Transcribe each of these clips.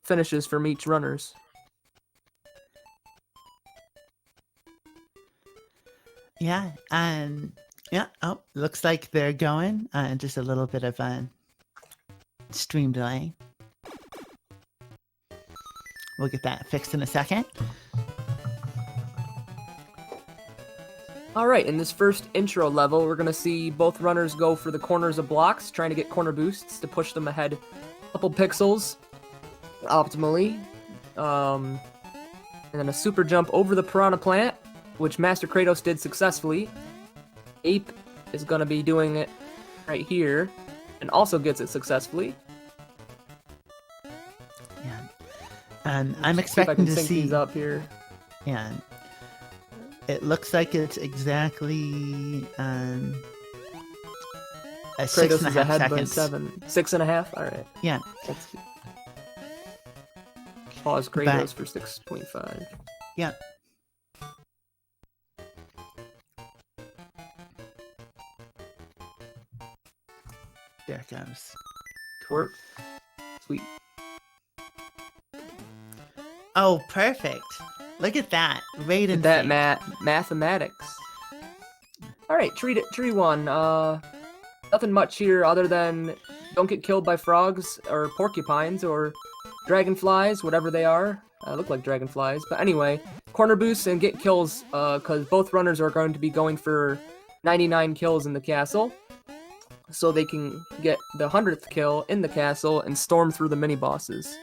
finishes from each runners. Yeah, yeah. Oh, looks like they're going. Just a little bit of a stream delay. We'll get that fixed in a second. All right, in this first intro level, we're going to see both runners go for the corners of blocks, trying to get corner boosts to push them ahead a couple pixels optimally. And then a super jump over the piranha plant, which Masterkratos did successfully. Ape is going to be doing it right here, and also gets it successfully. Yeah. And I'm expecting to see these up here. Yeah. It looks like it's exactly a Kratos 6.5 is ahead seconds. by 6.5. All right. Yeah. Pause Kratos for 6.5. Yeah. There it goes. Cool. Sweet. Oh, perfect. Look at that. Right in that sync. mathematics. All right, tree one. Nothing much here other than don't get killed by frogs or porcupines or dragonflies, whatever they are. Look like dragonflies, but anyway, corner boosts and get kills because both runners are going to be going for 99 kills in the castle, so they can get the 100th kill in the castle and storm through the mini bosses.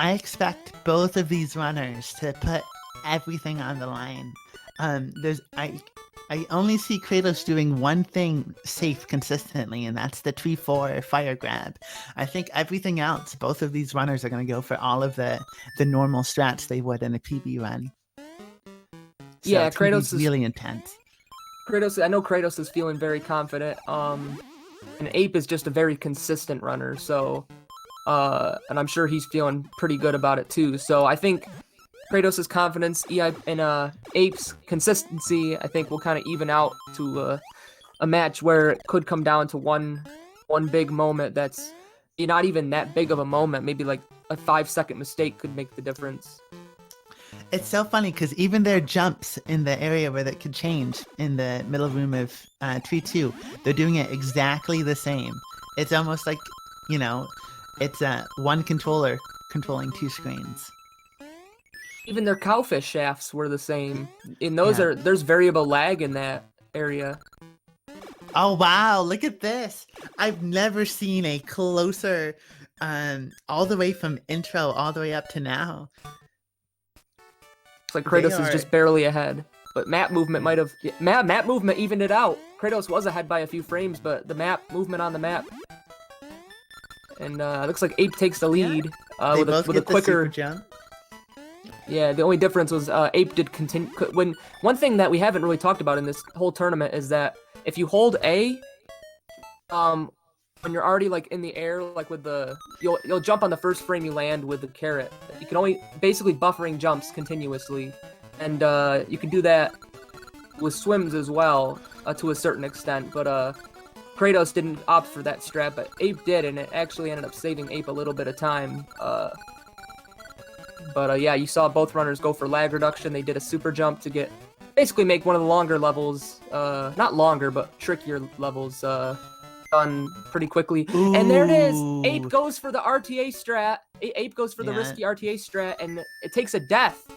I expect both of these runners to put everything on the line. I only see Kratos doing one thing safe consistently, and that's the tree 4 fire grab. I think everything else, both of these runners are going to go for all of the normal strats they would in a PB run. So yeah, Kratos is really intense. I know Kratos is feeling very confident. And Ape is just a very consistent runner, so and I'm sure he's feeling pretty good about it too. So I think Kratos' confidence and Ape's consistency, I think, will kind of even out to a match where it could come down to one big moment that's not even that big of a moment. Maybe like a 5-second mistake could make the difference. It's so funny because even their jumps in the area where that could change in the middle room of Tree 2, they're doing it exactly the same. It's almost like, it's one controller controlling 2 screens. Even their cowfish shafts were the same. In those there's variable lag in that area. Oh wow, look at this. I've never seen a closer all the way from intro all the way up to now. It's like Kratos is just barely ahead. But map movement might have map movement evened it out. Kratos was ahead by a few frames, but the map movement on the map. And it looks like Ape takes the lead with a quicker jump. Yeah, the only difference was Ape did continue. One thing that we haven't really talked about in this whole tournament is that if you hold A, when you're already like in the air, like with you'll jump on the first frame you land with the carrot. You can only basically buffering jumps continuously, and you can do that with swims as well to a certain extent. But Kratos didn't opt for that strat, but Ape did, and it actually ended up saving Ape a little bit of time. But yeah, you saw both runners go for lag reduction. They did a super jump to basically make one of the longer levels, not longer, but trickier levels, done pretty quickly. Ooh. And there it is. Ape goes for the RTA strat. Ape goes for the risky RTA strat, and it takes a death.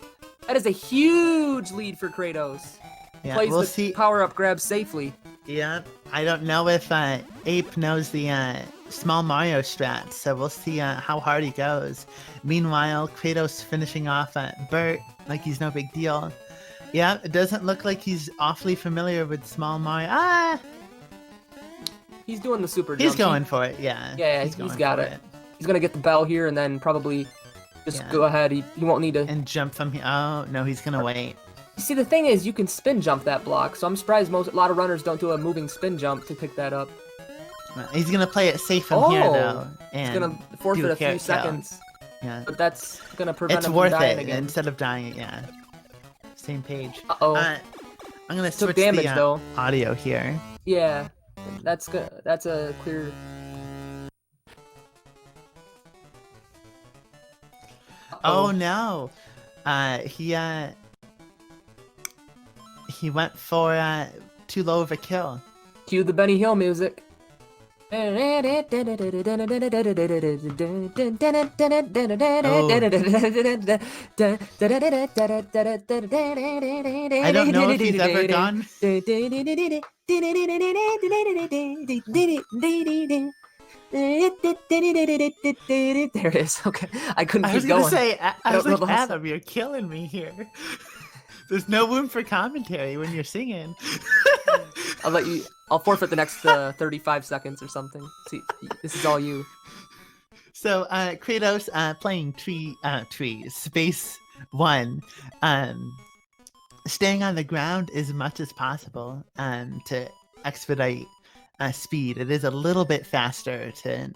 That is a huge lead for Kratos. Yeah, Plays the power-up grab safely. Yeah, I don't know if Ape knows the small Mario strats, so we'll see how hard he goes. Meanwhile, Kratos finishing off Bert like he's no big deal. Yeah, it doesn't look like he's awfully familiar with small Mario. He's doing the super jump. He's going for it, yeah. Yeah, he's got it. He's going to get the bell here and then probably just go ahead. He won't need to... And jump from here. Oh, no, he's going to wait. See, the thing is, you can spin jump that block, so I'm surprised a lot of runners don't do a moving spin jump to pick that up. He's going to play it safe from here, though. And he's going to forfeit a few seconds. Yeah. But that's going to prevent him from dying worth it again. Instead of dying, yeah. Same page. Uh-oh. I'm going to switch damage, the though. audio here. Yeah, that's good. That's a clear... Oh no. He went for too low of a kill. Cue the Benny Hill music. I don't know if he's ever gone. There it is. Okay, I couldn't I was keep gonna going. say, I was don't know like, the whole song. Adam, you're killing me here. There's no room for commentary when you're singing. I'll let you. I'll forfeit the next 35 seconds or something. See, this is all you. So Kratos playing Space 1, staying on the ground as much as possible to expedite speed. It is a little bit faster to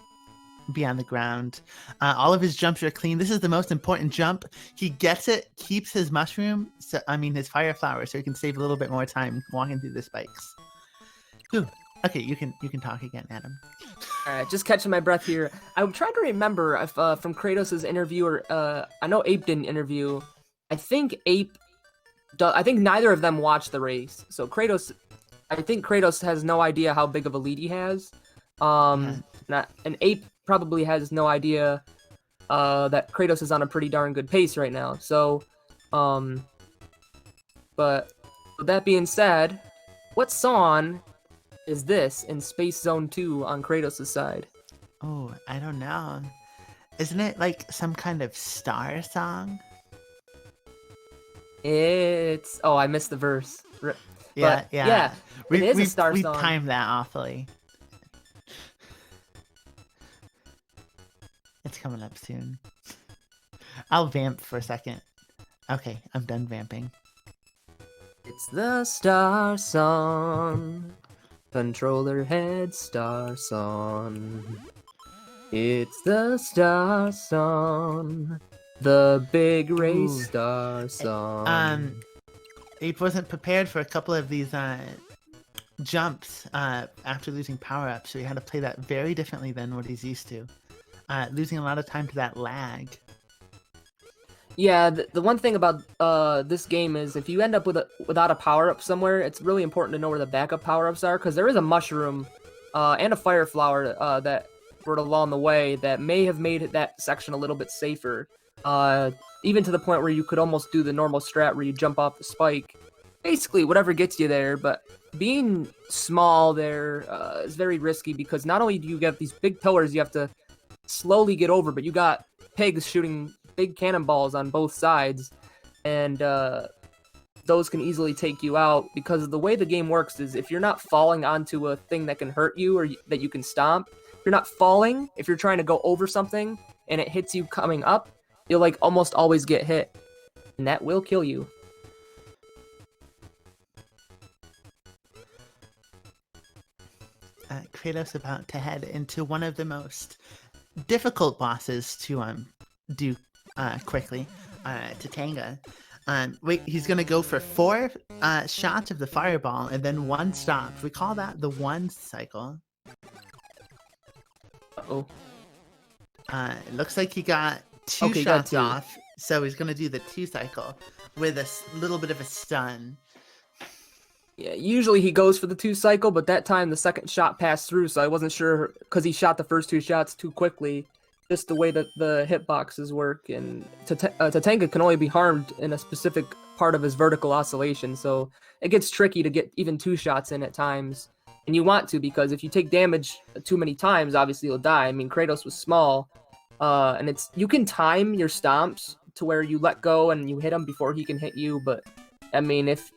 be on the ground. All of his jumps are clean. This is the most important jump. He gets it, keeps his mushroom, his fire flower, so he can save a little bit more time walking through the spikes. Whew. Okay, you can talk again, Adam. All right, just catching my breath here. I'm trying to remember if from Kratos' interview, or I know Ape didn't interview. I think I think neither of them watched the race. So I think Kratos has no idea how big of a lead he has. And Ape probably has no idea that Kratos is on a pretty darn good pace right now. So, but with that being said, what song is this in Space Zone 2 on Kratos' side? Oh, I don't know. Isn't it like some kind of star song? It's... Oh, I missed the verse. Yeah. Yeah, it is a star we song. timed that awfully. It's coming up soon. I'll vamp for a second. Okay, I'm done vamping. It's the star song. Controller head star song. It's the star song. The big race star song. Ape wasn't prepared for a couple of these jumps after losing power-ups, so he had to play that very differently than what he's used to. Losing a lot of time to that lag. Yeah, the one thing about this game is if you end up without a power-up somewhere, it's really important to know where the backup power-ups are, because there is a mushroom and a fire flower that were along the way that may have made that section a little bit safer. Even to the point where you could almost do the normal strat where you jump off the spike. Basically, whatever gets you there, but being small there is very risky, because not only do you get these big pillars you have to slowly get over, but you got pigs shooting big cannonballs on both sides, and those can easily take you out, because the way the game works is if you're not falling onto a thing that can hurt you or that you can stomp, if you're not falling, if you're trying to go over something and it hits you coming up, you'll like almost always get hit, and that will kill you. Kratos about to head into one of the most difficult bosses to do quickly, Tatanga. Wait, he's gonna go for 4 shots of the fireball and then 1 stop. We call that the 1 cycle. Uh-oh. It looks like he got 2 shots off, so he's gonna do the 2 cycle with a little bit of a stun. Yeah, usually he goes for the 2 cycle, but that time the second shot passed through, so I wasn't sure, because he shot the first 2 shots too quickly, just the way that the hitboxes work, and Tatanga can only be harmed in a specific part of his vertical oscillation, so it gets tricky to get even 2 shots in at times, and you want to, because if you take damage too many times, obviously you'll die. I mean, Kratos was small, and you can time your stomps to where you let go and you hit him before he can hit you, but, I mean, if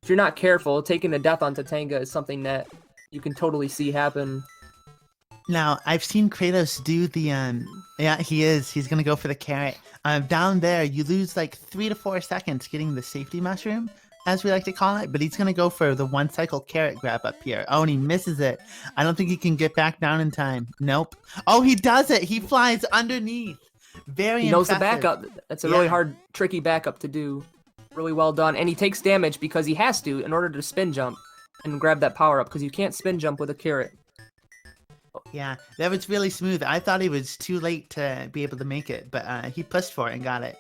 you're not careful, taking a death on Tatanga is something that you can totally see happen. Now, I've seen Kratos do the, yeah, he's gonna go for the carrot. Down there, you lose like 3 to 4 seconds getting the safety mushroom, as we like to call it, but he's gonna go for the 1 cycle carrot grab up here. Oh, and he misses it. I don't think he can get back down in time. Nope. Oh, he does it! He flies underneath! Very impressive. He knows the backup. That's a really hard, tricky backup to do. Really well done, and he takes damage because he has to in order to spin jump and grab that power up, because you can't spin jump with a carrot. Yeah, that was really smooth. I thought he was too late to be able to make it, but he pushed for it and got it.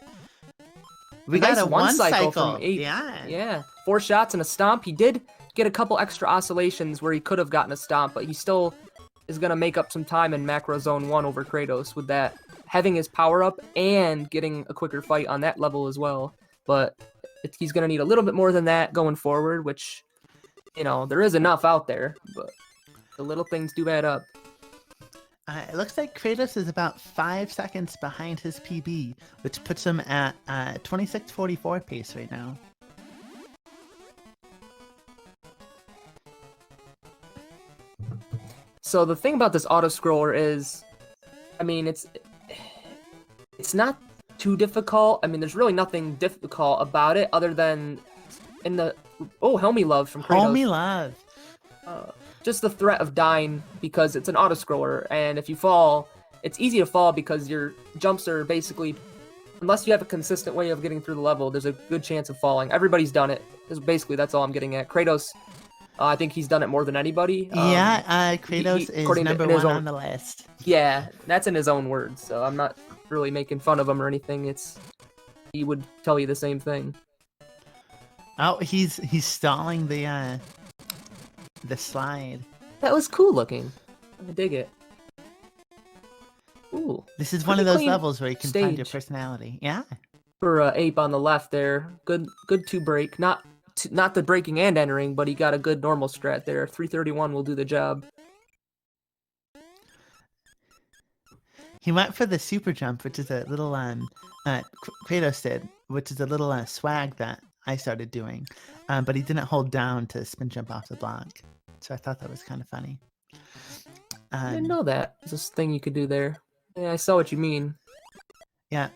A We got nice a one one cycle from cycle. Ape. Yeah. Yeah, 4 shots and a stomp. He did get a couple extra oscillations where he could have gotten a stomp, but he still is going to make up some time in Macro Zone 1 over Kratos with that, having his power up and getting a quicker fight on that level as well. But he's going to need a little bit more than that going forward, which, you know, there is enough out there, but the little things do add up. It looks like Kratos is about 5 seconds behind his PB, which puts him at 26:44 pace right now. So the thing about this auto scroller is, I mean, it's not too difficult. I mean, there's really nothing difficult about it other than in the Helmy Love from Kratos. Homie love. Just the threat of dying because it's an auto scroller, and if you fall, it's easy to fall because your jumps are basically, unless you have a consistent way of getting through the level, there's a good chance of falling. Everybody's done it. Basically, that's all I'm getting at. Kratos, I think he's done it more than anybody. Kratos is number one on the list. Yeah, that's in his own words, so I'm not really making fun of him or anything. He would tell you the same thing. Oh, he's stalling the slide. That was cool looking. I dig it. Ooh. This is one of those clean levels where you can find your stage. personality. Yeah. For Ape on the left there, good two break. Not the breaking and entering, but he got a good normal strat there. 331 will do the job. He went for the super jump, which is a little Kratos did, which is a little swag that I started doing, but he didn't hold down to spin jump off the block, so I thought that was kind of funny. I didn't know that. There's this thing you could do there. Yeah, I saw what you mean. Yeah,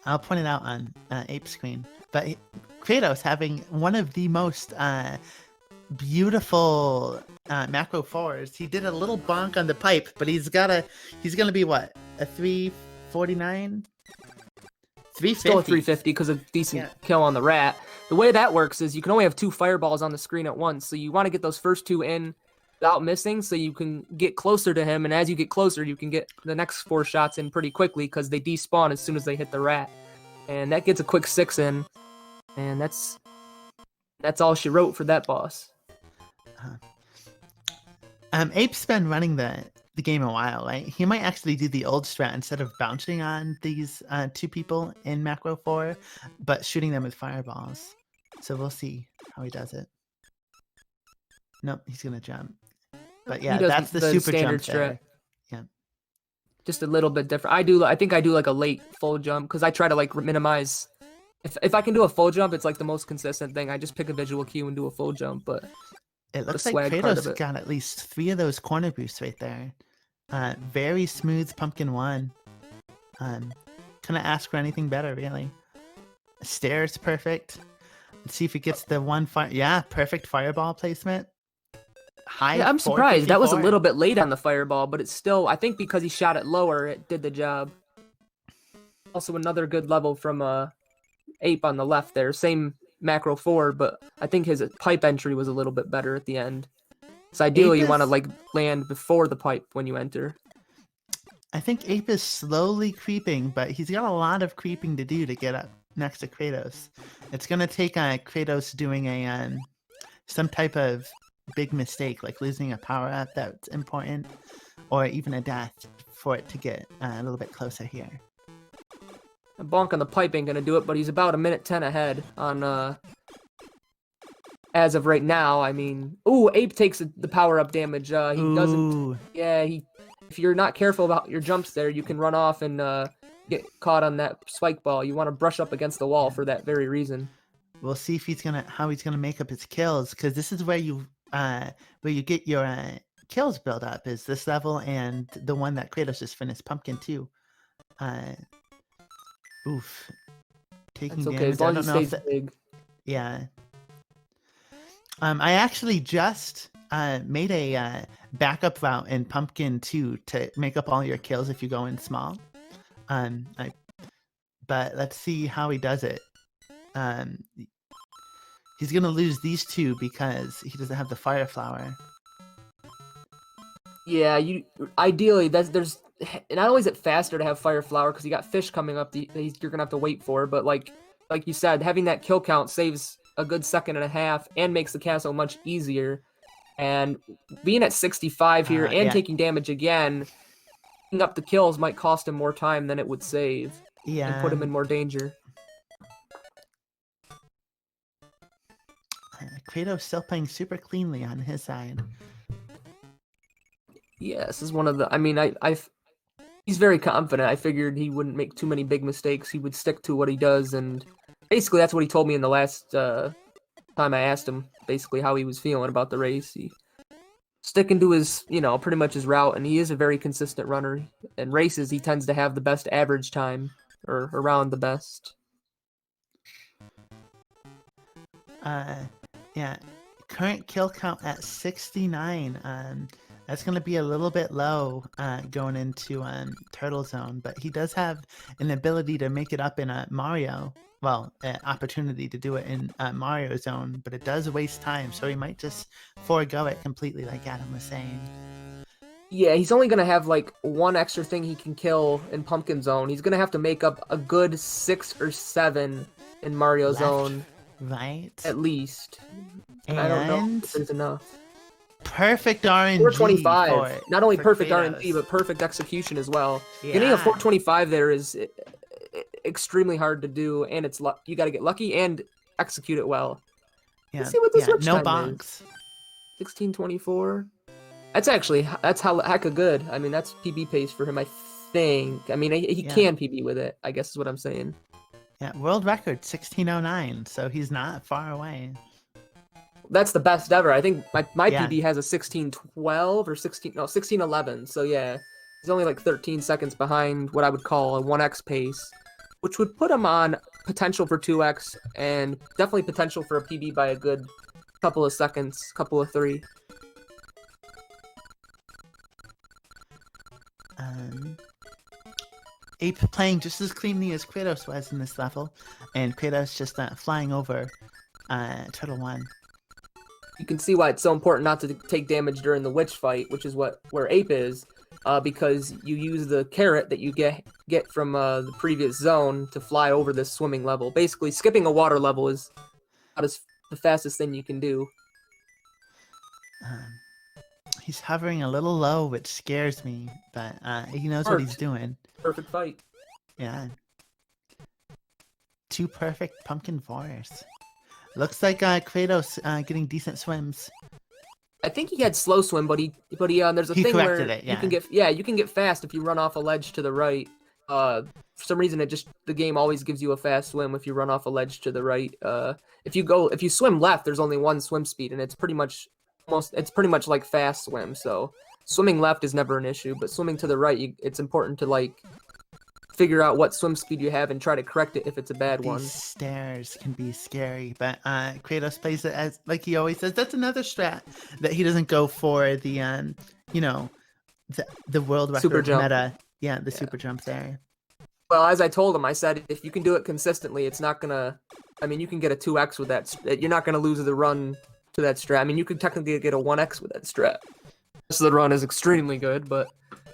I'll point it out on Ape screen. But Kratos having one of the most beautiful macro fours. He did a little bonk on the pipe, but he's gonna be what, a 349? 350. Still a 350 because of decent kill on the rat. The way that works is you can only have 2 fireballs on the screen at once, so you want to get those first 2 in without missing so you can get closer to him, and as you get closer you can get the next 4 shots in pretty quickly because they despawn as soon as they hit the rat. And that gets a quick 6 in, and that's all she wrote for that boss. Ape's been running the game a while, right? He might actually do the old strat instead of bouncing on these 2 people in Macro 4, but shooting them with fireballs. So we'll see how he does it. Nope, he's gonna jump. But yeah, that's the super jump there. Yeah, just a little bit different. I think I do like a late full jump because I try to like minimize. If I can do a full jump, it's like the most consistent thing. I just pick a visual cue and do a full jump, but it looks like Kratos got at least 3 of those corner boosts right there. Very smooth pumpkin 1. Couldn't ask for anything better, really. Stairs perfect. Let's see if he gets the one fire. Yeah, perfect fireball placement. Yeah, I'm surprised. That was a little bit late on the fireball, but it's still, I think because he shot it lower, it did the job. Also another good level from Ape on the left there. Same macro 4, but I think his pipe entry was a little bit better at the end. So ideally you want to like land before the pipe when you enter. I think Ape is slowly creeping, but he's got a lot of creeping to do to get up next to Kratos. It's going to take Kratos doing a some type of big mistake, like losing a power-up that's important, or even a death for it to get a little bit closer here. A bonk on the pipe ain't gonna do it, but he's about 1:10 ahead on as of right now. I mean, Ape takes the power-up damage. He doesn't. Yeah, if you're not careful about your jumps there, you can run off and get caught on that spike ball. You want to brush up against the wall for that very reason. We'll see if how he's gonna make up his kills, because this is where you get your kills build up, is this level and the one that Kratos just finished, Pumpkin 2. Oof. Taking That's okay, damage. as long as he stays big. Yeah. I actually just made a backup route in Pumpkin 2 to make up all your kills if you go in small. But let's see how he does it. He's gonna lose these 2 because he doesn't have the fire flower. Yeah, you ideally there's not only is it faster to have Fire Flower because you got fish coming up that you're gonna have to wait for, but like you said, having that kill count saves a good second and a half and makes the castle much easier. And being at 65 here and Yeah, taking damage again, picking up the kills might cost him more time than it would save and put yeah. him in more danger. Kratos still playing super cleanly on his side. Yeah, this is one of the. I mean, he's very confident. I figured he wouldn't make too many big mistakes. He would stick to what he does, and basically that's what he told me in the last time I asked him. Basically, how he was feeling about the race. He sticking to his, pretty much his route, and he is a very consistent runner. In races, he tends to have the best average time, or around the best. Yeah. Current kill count at 69. That's going to be a little bit low going into Turtle Zone, but he does have an ability to make it up in Mario. Well, an opportunity to do it in Mario Zone, but it does waste time, so he might just forego it completely, like Adam was saying. Yeah, he's only gonna have like one extra thing he can kill in Pumpkin Zone. He's gonna have to make up a good 6 or 7 in Mario Left, Zone, right, at least. and I don't know if there's enough. Perfect RNG. 425. Not only perfect Kratos. RNG, but perfect execution as well. Yeah. Getting a 425 there is extremely hard to do, and it's you got to get lucky and execute it well. Yeah. Let's see what the switch no time bonks. is. 1624. That's hecka good. I mean, that's PB pace for him, I think. I mean, he can PB with it, I guess is what I'm saying. Yeah, world record 1609, so he's not far away. That's the best ever. I think my PB has a 1612 or 1611. So yeah, he's only like 13 seconds behind what I would call a 1x pace, which would put him on potential for 2x and definitely potential for a PB by a good couple of seconds, couple of 3. Ape playing just as cleanly as Kratos was in this level, and Kratos just flying over Turtle 1. You can see why it's so important not to take damage during the witch fight, which is where Ape is, because you use the carrot that you get from the previous zone to fly over this swimming level. Basically, skipping a water level is about the fastest thing you can do. He's hovering a little low, which scares me, but he knows what he's doing. Perfect fight. Yeah. 2 perfect pumpkin forests. Looks like Kratos getting decent swims. I think he had slow swim, but there's a thing where you can get fast if you run off a ledge to the right. For some reason, the game always gives you a fast swim if you run off a ledge to the right. If you swim left, there's only one swim speed, and it's pretty much like fast swim. So swimming left is never an issue, but swimming to the right, it's important to like figure out what swim speed you have and try to correct it if it's a bad one. These stairs can be scary, but Kratos plays it as like he always says. That's another strat that he doesn't go for the the world record super jump. meta. Yeah, the super jump there. Well, as I told him, I said if you can do it consistently, it's not gonna. I mean, you can get a 2x with that. You're not gonna lose the run to that strat. I mean, you could technically get a 1x with that strat. So the run is extremely good, but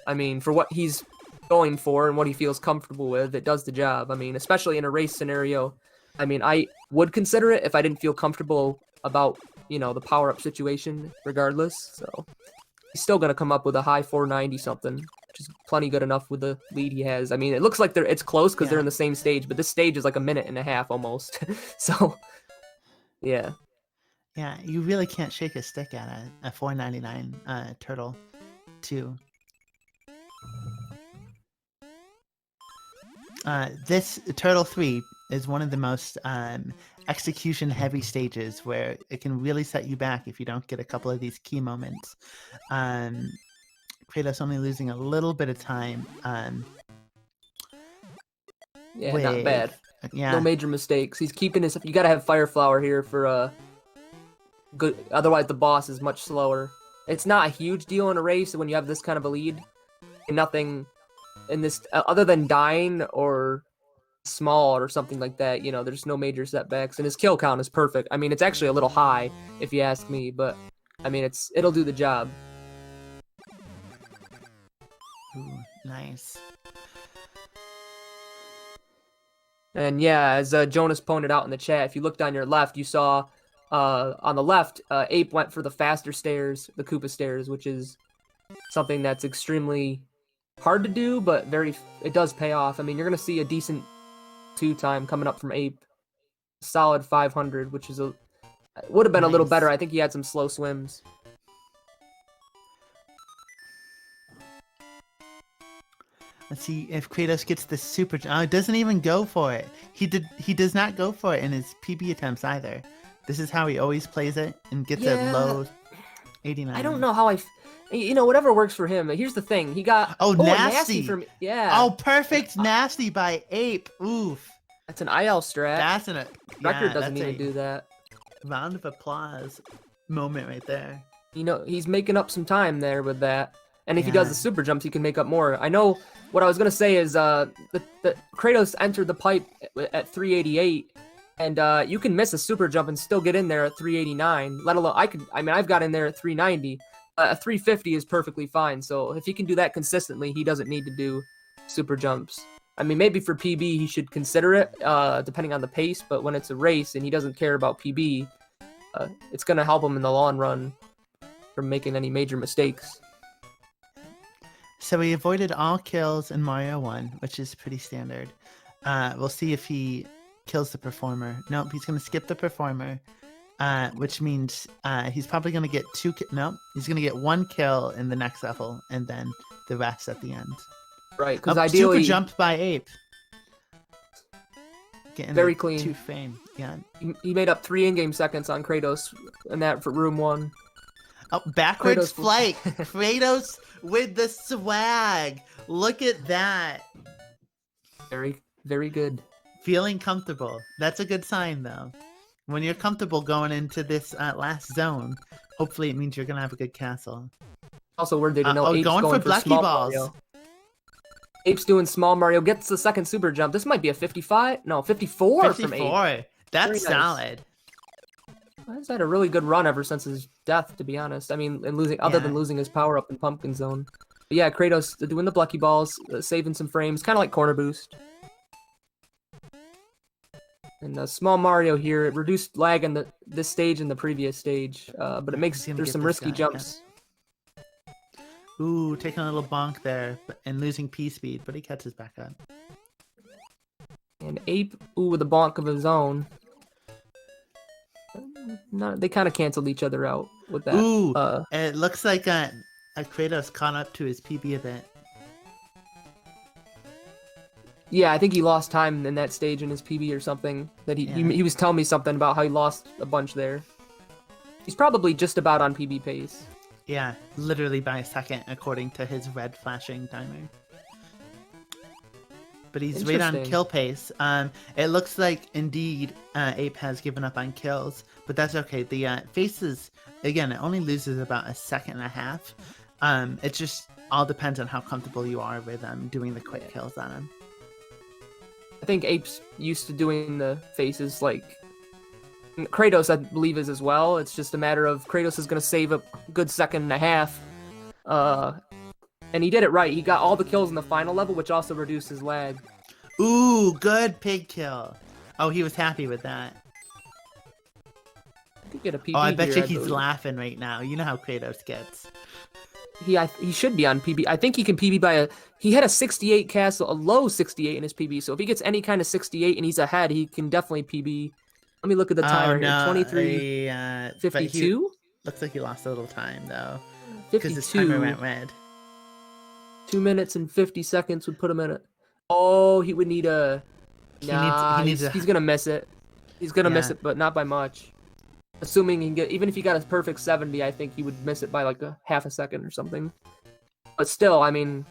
I mean, for what he's going for and what he feels comfortable with, it does the job. I mean, especially in a race scenario, I mean, I would consider it if I didn't feel comfortable about, the power-up situation regardless. So he's still going to come up with a high 490 something, which is plenty good enough with the lead he has. I mean, it looks like it's close because they're in the same stage, but this stage is like a minute and a half almost. So, yeah. Yeah, you really can't shake a stick at a 499 Turtle 2. This Turtle 3 is one of the most execution-heavy stages where it can really set you back if you don't get a couple of these key moments. Kratos only losing a little bit of time. Not bad. Yeah. No major mistakes. He's keeping his. You gotta have Fire Flower here for good. Otherwise, the boss is much slower. It's not a huge deal in a race when you have this kind of a lead. And nothing in this other than dying or small or something like that. There's no major setbacks, and his kill count is perfect. I mean, it's actually a little high if you ask me, but I mean, it'll do the job. Nice. And yeah, as Jonas pointed out in the chat, if you looked on your left, you saw on the left, Ape went for the faster stairs, the Koopa stairs, which is something that's extremely hard to do, but it does pay off. I mean, you're going to see a decent 2-time coming up from Ape. Solid 500, which is would have been a little Nice. better. I think he had some slow swims. Let's see if Kratos gets the super. Oh, it doesn't even go for it. He does not go for it in his PB attempts either. This is how he always plays it and gets a low 89. I don't know how whatever works for him. Here's the thing. He got nasty for me. Yeah. Oh, perfect nasty by Ape. Oof. That's an IL strat. That's Record doesn't even do that. Round of applause moment right there. He's making up some time there with that. And if he does the super jumps, he can make up more. I know what I was gonna say is the Kratos entered the pipe at 388, and you can miss a super jump and still get in there at 389. Let alone I've got in there at 390. A 350 is perfectly fine. So if he can do that consistently, he doesn't need to do super jumps. I mean, maybe for PB he should consider it, depending on the pace. But when it's a race and he doesn't care about PB, it's gonna help him in the long run from making any major mistakes. So he avoided all kills in Mario 1, which is pretty standard. We'll see if he kills the performer. Nope, he's going to skip the performer, which means he's probably going to get he's going to get 1 kill in the next level, and then the rest at the end. Right, because ideally... Super jump by Ape. Getting very clean. 2 fame. Yeah. He made up 3 in-game seconds on Kratos in that for room 1. Oh, backwards flight. Kratos with the swag. Look at that. Very, very good. Feeling comfortable. That's a good sign, though. When you're comfortable going into this last zone, hopefully it means you're going to have a good castle. Also worthy to know Ape's going for Lucky Balls. Mario. Ape's doing small Mario. Gets the second super jump. This might be a 55? No, 54 from Ape. That's solid. He's had a really good run ever since his death, to be honest. I mean, other than losing his power up in Pumpkin Zone. But yeah, Kratos doing the Lucky Balls, saving some frames, kind of like corner boost. And small Mario here, it reduced lag in this stage and the previous stage, but it makes there's some risky jumps. Yeah. Ooh, taking a little bonk there and losing P speed, but he catches back up. And Ape, with a bonk of his own. They kind of canceled each other out with that. Ooh, it looks like Kratos caught up to his PB a bit. Yeah, I think he lost time in that stage in his PB or something. That he was telling me something about how he lost a bunch there. He's probably just about on PB pace. Yeah, literally by a second, according to his red flashing timer. But he's right on kill pace. It looks like indeed Ape has given up on kills, but that's okay. The faces, again, it only loses about 1.5 seconds. It just all depends on how comfortable you are with doing the quick kills on him. I think Ape's used to doing the faces like Kratos, I believe, is as well. It's just a matter of Kratos is going to save a good 1.5 seconds. And he did it right. He got all the kills in the final level, which also reduces lag. Ooh, good pig kill. Oh, he was happy with that. I could get a PB I bet here, you he's laughing right now. You know how Kratos gets. He should be on PB. I think he can PB by he had a 68 castle, a low 68 in his PB. So if he gets any kind of 68 and he's ahead, he can definitely PB. Let me look at the timer here. 23, 52? Looks like he lost a little time, though. 52. Because his timer went red. 2 minutes and 50 seconds would put him in it. Oh, he would need a... he's going to miss it. He's going to miss it, but not by much. Assuming he can get... Even if he got a perfect 70, I think he would miss it by like 0.5 second or something. But still, I mean...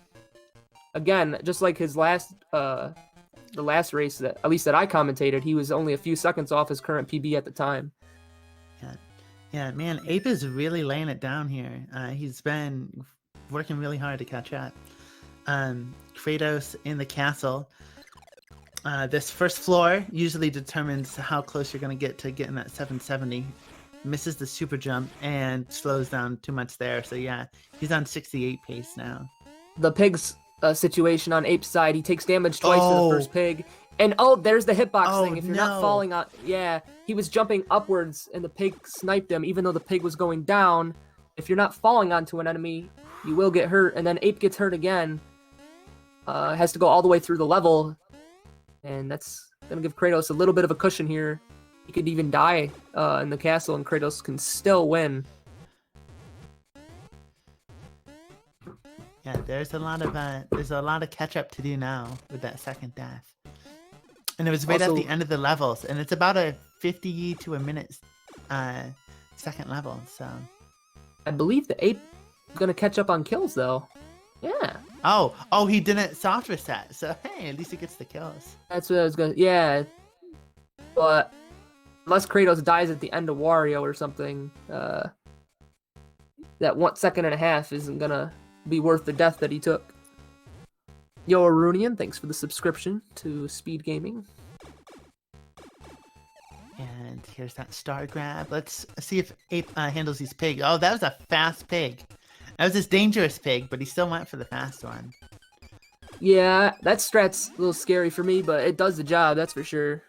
Again, just like his last... the last race, at least that I commentated, he was only a few seconds off his current PB at the time. Yeah, man, Ape is really laying it down here. He's been working really hard to catch up. Kratos in the castle. This first floor usually determines how close you're going to get to getting that 770. Misses the super jump and slows down too much there. So yeah, he's on 68 pace now. The pigs situation on Ape's side. He takes damage twice to the first pig. And there's the hitbox thing. If you're not falling on, he was jumping upwards and the pig sniped him, even though the pig was going down. If you're not falling onto an enemy, you will get hurt. And then Ape gets hurt again. Has to go all the way through the level, and that's gonna give Kratos a little bit of a cushion here. He could even die in the castle, and Kratos can still win. Yeah, there's a lot of catch up to do now with that second death. And it was right at the end of the levels, and it's about a 50 to a minute second level, so. I believe the Ape is gonna catch up on kills though. Yeah. Oh, he didn't soft reset, so hey, at least he gets the kills. That's what I was gonna, but unless Kratos dies at the end of Wario or something, that 1 second and a half isn't gonna be worth the death that he took. Yo, Arunian, thanks for the subscription to Speed Gaming. And here's that star grab. Let's see if Ape handles his pig. Oh, that was a fast pig. That was his dangerous pig, but he still went for the fast one. Yeah, that strat's a little scary for me, but it does the job, that's for sure.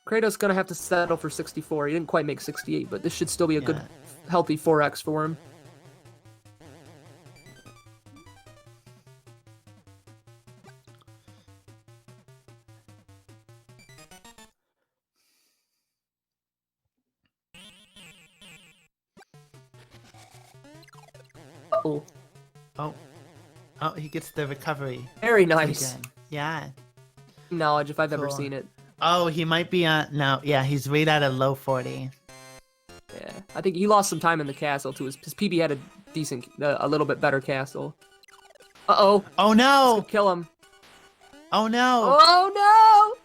Kratos gonna have to settle for 64. He didn't quite make 68, but this should still be a good, healthy 4x for him. Oh, he gets the recovery. Very nice. Yeah. Knowledge if I've ever seen it. Oh, he might be no, yeah, he's right at a low 40. Yeah, I think he lost some time in the castle too. His PB had a little bit better castle. Uh-oh. Oh no! Kill him. Oh no! Oh no!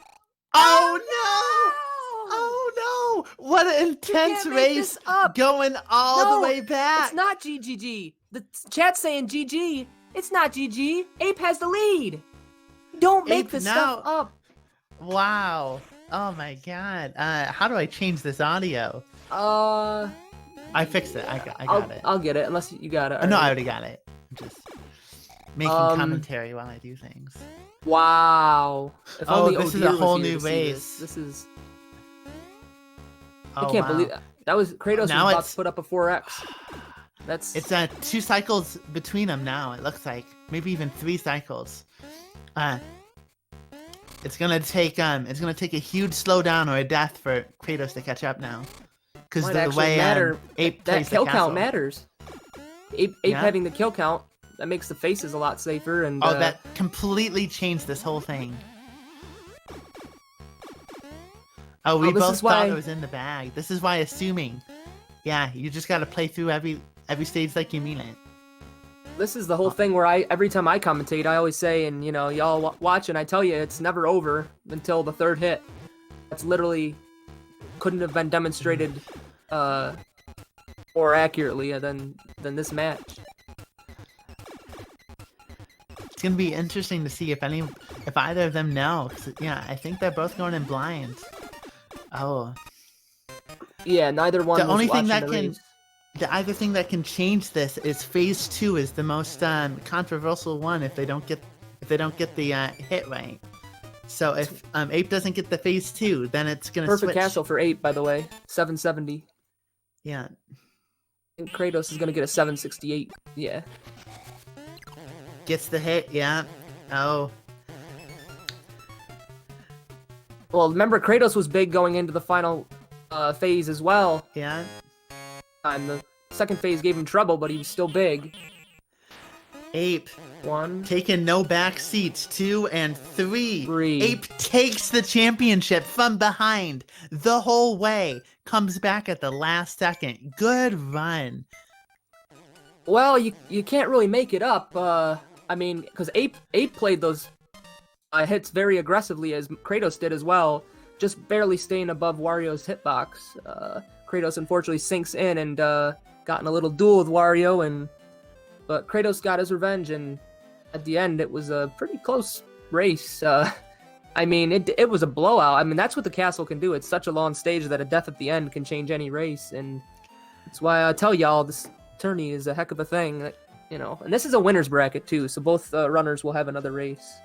Oh no! Oh no! What an intense race going all the way back. It's not GGG. The chat's saying GG. It's not GG. Ape has the lead. Don't make this stuff up. Wow. Oh my god. How do I change this audio? I fixed it. I got it. I'll get it, unless you got it. Oh, no, I already got it. I'm just making commentary while I do things. Wow. If only this is a whole new race. This is... I can't believe that. That was... Kratos was about to put up a 4x. That's... It's 2 cycles between them now, it looks like. Maybe even 3 cycles. It's gonna take a huge slowdown or a death for Kratos to catch up now. Because the way Ape plays that kill the count matters. Ape having the kill count, that makes the faces a lot safer. And that completely changed this whole thing. Oh, we both thought it was in the bag. This is why assuming. Yeah, you just gotta play through every stage like you mean it. This is the whole thing where every time I commentate, I always say, and y'all watch, and I tell you, it's never over until the 3rd hit. That's literally couldn't have been demonstrated more accurately than this match. It's gonna be interesting to see if either of them know. Yeah, I think they're both going in blind. Oh. Yeah, neither one. The only thing the thing that can change this is phase 2 is the most controversial one if they don't get the hit right. So if Ape doesn't get the phase 2, then it's gonna perfect switch. castle for Ape, by the way, 770. Yeah. And Kratos is gonna get a 768. Yeah. Gets the hit. Yeah. Oh. Well, remember Kratos was big going into the final phase as well. Yeah. And the second phase gave him trouble, but he was still big. Ape. 1. Taking no back seats. 2 and 3. Ape takes the championship from behind the whole way. Comes back at the last second. Good run. Well, you can't really make it up. I mean, because Ape played those hits very aggressively, as Kratos did as well. Just barely staying above Wario's hitbox. Kratos unfortunately sinks in and got in a little duel with Wario, but Kratos got his revenge, and at the end it was a pretty close race. I mean, it was a blowout. I mean, that's what the castle can do. It's such a long stage that a death at the end can change any race, and that's why I tell y'all this tourney is a heck of a thing. And this is a winner's bracket too, so both runners will have another race.